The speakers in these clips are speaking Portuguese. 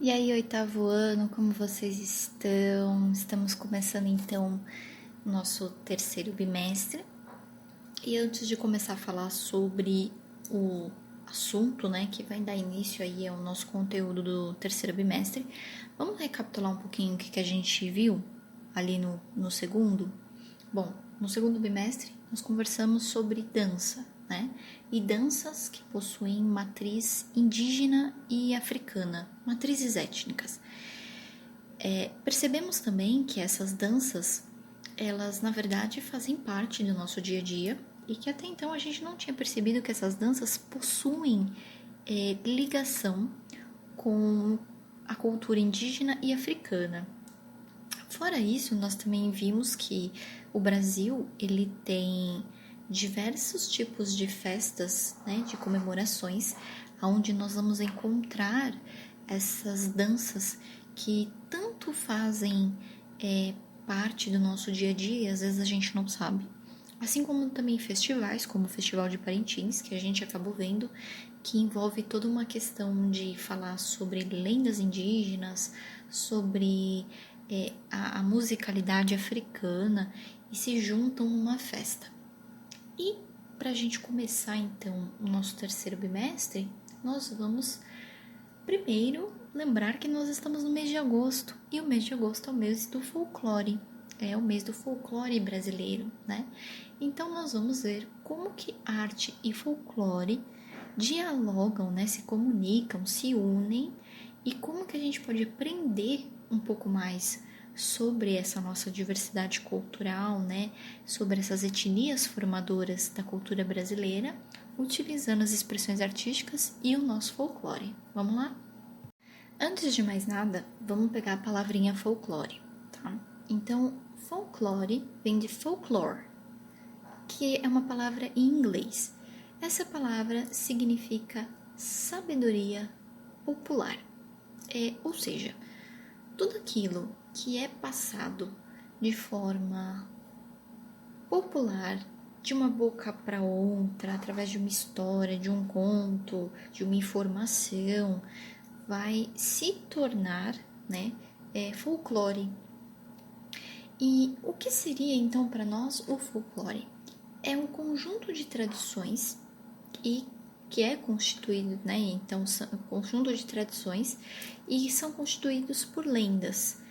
E aí, oitavo ano, como vocês estão? Estamos começando então o nosso terceiro bimestre. E antes de começar a falar sobre o assunto, né, que vai dar início aí ao nosso conteúdo do terceiro bimestre, vamos recapitular um pouquinho o que a gente viu ali no segundo? Bom, no segundo bimestre nós conversamos sobre dança, né? E danças que possuem matriz indígena e africana, matrizes étnicas. Percebemos também que essas danças, elas na verdade fazem parte do nosso dia a dia e que até então a gente não tinha percebido que essas danças possuem ligação com a cultura indígena e africana. Fora isso, nós também vimos que o Brasil ele tem diversos tipos de festas, né, de comemorações, onde nós vamos encontrar essas danças que tanto fazem parte do nosso dia a dia e às vezes a gente não sabe. Assim como também festivais, como o Festival de Parintins, que a gente acabou vendo, que envolve toda uma questão de falar sobre lendas indígenas, sobre a musicalidade africana e se juntam numa festa. E para a gente começar então o nosso terceiro bimestre, nós vamos primeiro lembrar que nós estamos no mês de agosto e o mês de agosto é o mês do folclore. É o mês do folclore brasileiro, né? Então nós vamos ver como que arte e folclore dialogam, né? Se comunicam, se unem e como que a gente pode aprender um pouco mais sobre essa nossa diversidade cultural, né? Sobre essas etnias formadoras da cultura brasileira, utilizando as expressões artísticas e o nosso folclore. Vamos lá? Antes de mais nada, vamos pegar a palavrinha folclore, tá? Então, folclore vem de folklore, que é uma palavra em inglês. Essa palavra significa sabedoria popular, ou seja, tudo aquilo que é passado de forma popular, de uma boca para outra, através de uma história, de um conto, de uma informação, vai se tornar, né, folclore. E o que seria então para nós o folclore? É um conjunto de tradições e que é constituído, né? Então, são um conjunto de tradições e são constituídos por lendas.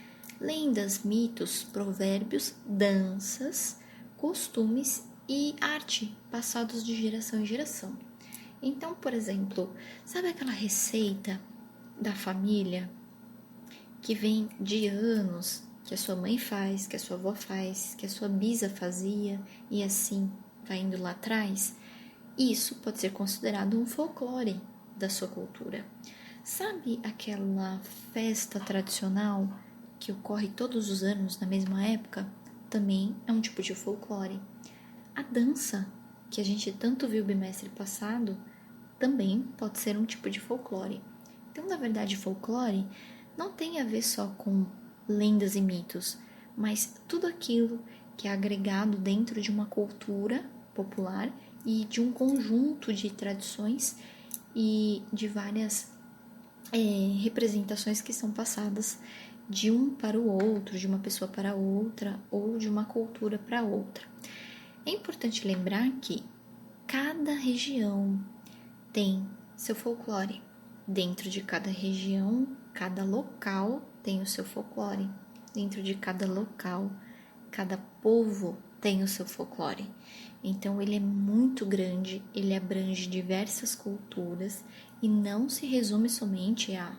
Lendas, mitos, provérbios, danças, costumes e arte passados de geração em geração. Então, por exemplo, sabe aquela receita da família que vem de anos, que a sua mãe faz, que a sua avó faz, que a sua bisa fazia e assim vai indo lá atrás? Isso pode ser considerado um folclore da sua cultura. Sabe aquela festa tradicional que ocorre todos os anos na mesma época? Também é um tipo de folclore. A dança, que a gente tanto viu bimestre passado, também pode ser um tipo de folclore. Então, na verdade, folclore não tem a ver só com lendas e mitos, mas tudo aquilo que é agregado dentro de uma cultura popular e de um conjunto de tradições e de várias representações que são passadas de um para o outro, de uma pessoa para outra ou de uma cultura para outra. É importante lembrar que cada região tem seu folclore. Dentro de cada região, cada local tem o seu folclore. Dentro de cada local, cada povo tem o seu folclore. Então, ele é muito grande, ele abrange diversas culturas e não se resume somente à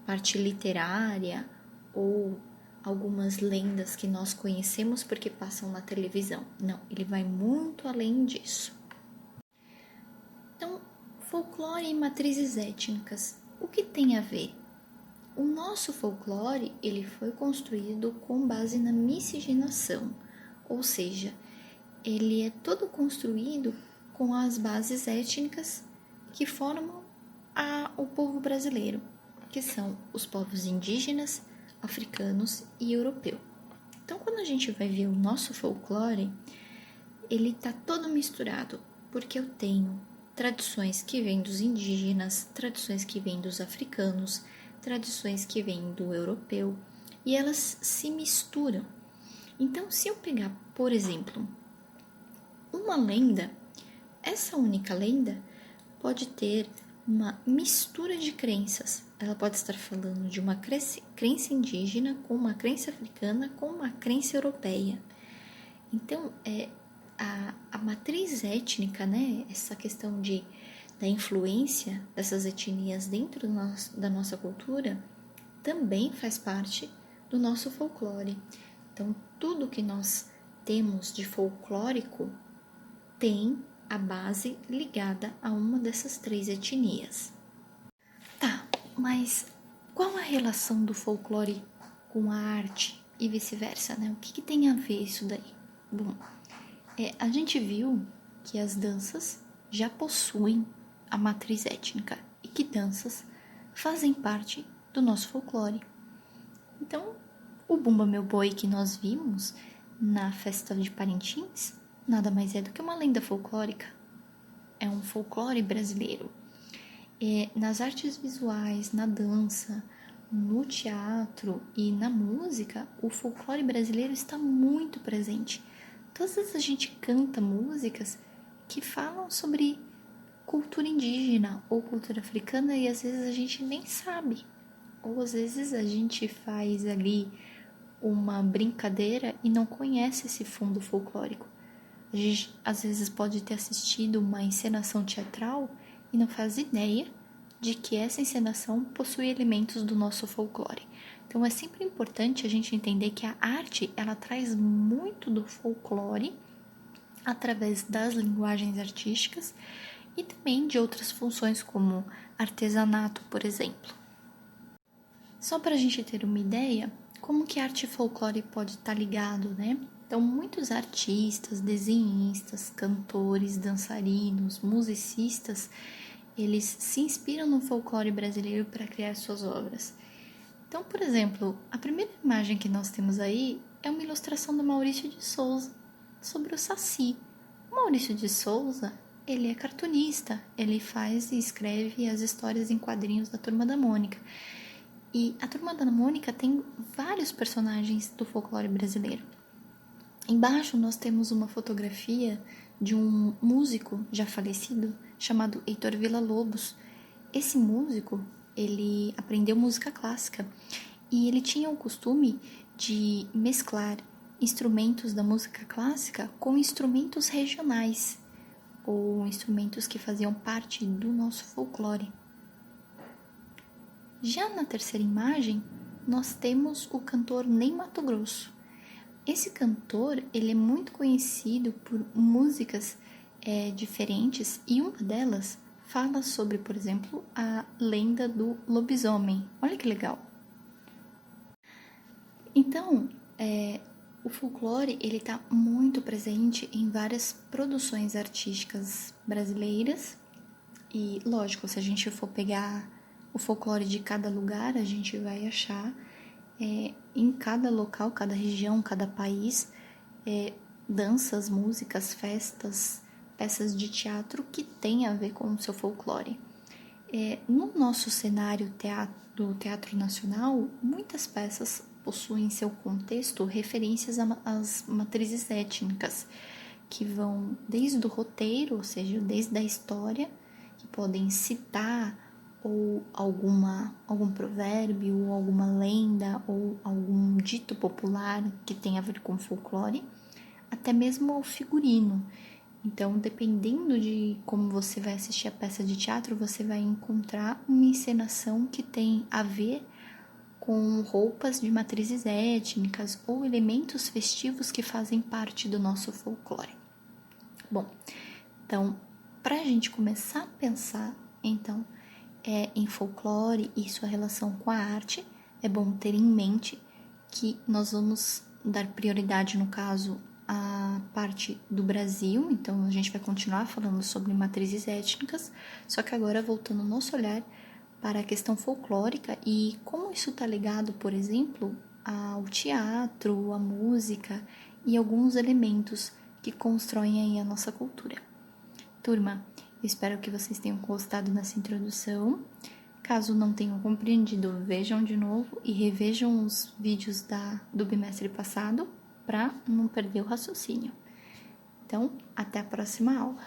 parte literária ou algumas lendas que nós conhecemos porque passam na televisão. Não, ele vai muito além disso. Então, folclore e matrizes étnicas, o que tem a ver? O nosso folclore, ele foi construído com base na miscigenação, ou seja, ele é todo construído com as bases étnicas que formam o povo brasileiro, que são os povos indígenas, africanos e europeu. Então, quando a gente vai ver o nosso folclore, ele está todo misturado, porque eu tenho tradições que vêm dos indígenas, tradições que vêm dos africanos, tradições que vêm do europeu e elas se misturam. Então, se eu pegar, por exemplo, uma lenda, essa única lenda pode ter uma mistura de crenças. Ela pode estar falando de uma crença indígena com uma crença africana com uma crença europeia. Então, a matriz étnica, né, essa questão da influência dessas etnias dentro da nossa cultura, também faz parte do nosso folclore. Então, tudo que nós temos de folclórico tem a base ligada a uma dessas 3 etnias. Tá, mas qual a relação do folclore com a arte e vice-versa, né? O que tem a ver isso daí? Bom, a gente viu que as danças já possuem a matriz étnica e que danças fazem parte do nosso folclore. Então, o Bumba Meu Boi que nós vimos na festa de Parintins nada mais é do que uma lenda folclórica. É um folclore brasileiro. Nas artes visuais, na dança, no teatro e na música, o folclore brasileiro está muito presente. Todas vezes a gente canta músicas que falam sobre cultura indígena ou cultura africana e às vezes a gente nem sabe. Ou às vezes a gente faz ali uma brincadeira e não conhece esse fundo folclórico. A gente às vezes pode ter assistido uma encenação teatral e não faz ideia de que essa encenação possui elementos do nosso folclore. Então é sempre importante a gente entender que a arte ela traz muito do folclore através das linguagens artísticas e também de outras funções como artesanato, por exemplo. Só para a gente ter uma ideia, como que a arte e folclore pode estar ligado, né? Então, muitos artistas, desenhistas, cantores, dançarinos, musicistas, eles se inspiram no folclore brasileiro para criar suas obras. Então, por exemplo, a primeira imagem que nós temos aí é uma ilustração do Maurício de Souza sobre o Saci. O Maurício de Souza, ele é cartunista, ele faz e escreve as histórias em quadrinhos da Turma da Mônica. E a Turma da Mônica tem vários personagens do folclore brasileiro. Embaixo nós temos uma fotografia de um músico já falecido chamado Heitor Villa-Lobos. Esse músico, ele aprendeu música clássica e ele tinha o costume de mesclar instrumentos da música clássica com instrumentos regionais ou instrumentos que faziam parte do nosso folclore. Já na terceira imagem, nós temos o cantor Ney Matogrosso. Esse cantor, ele é muito conhecido por músicas diferentes e uma delas fala sobre, por exemplo, a lenda do lobisomem. Olha que legal! Então, o folclore ele está muito presente em várias produções artísticas brasileiras e, lógico, se a gente for pegar o folclore de cada lugar, a gente vai achar em cada local, cada região, cada país, danças, músicas, festas, peças de teatro que têm a ver com o seu folclore. No nosso cenário do Teatro Nacional, muitas peças possuem em seu contexto referências às matrizes étnicas, que vão desde o roteiro, ou seja, desde a história, que podem citar ou algum provérbio, ou alguma lenda, ou algum dito popular que tem a ver com folclore, até mesmo ao figurino. Então, dependendo de como você vai assistir a peça de teatro, você vai encontrar uma encenação que tem a ver com roupas de matrizes étnicas ou elementos festivos que fazem parte do nosso folclore. Bom, então, para a gente começar a pensar, então, em folclore e sua relação com a arte, é bom ter em mente que nós vamos dar prioridade, no caso, à parte do Brasil, então a gente vai continuar falando sobre matrizes étnicas, só que agora voltando o nosso olhar para a questão folclórica e como isso está ligado, por exemplo, ao teatro, à música e alguns elementos que constroem aí a nossa cultura. Turma, eu espero que vocês tenham gostado dessa introdução. Caso não tenham compreendido, vejam de novo e revejam os vídeos do bimestre passado para não perder o raciocínio. Então, até a próxima aula.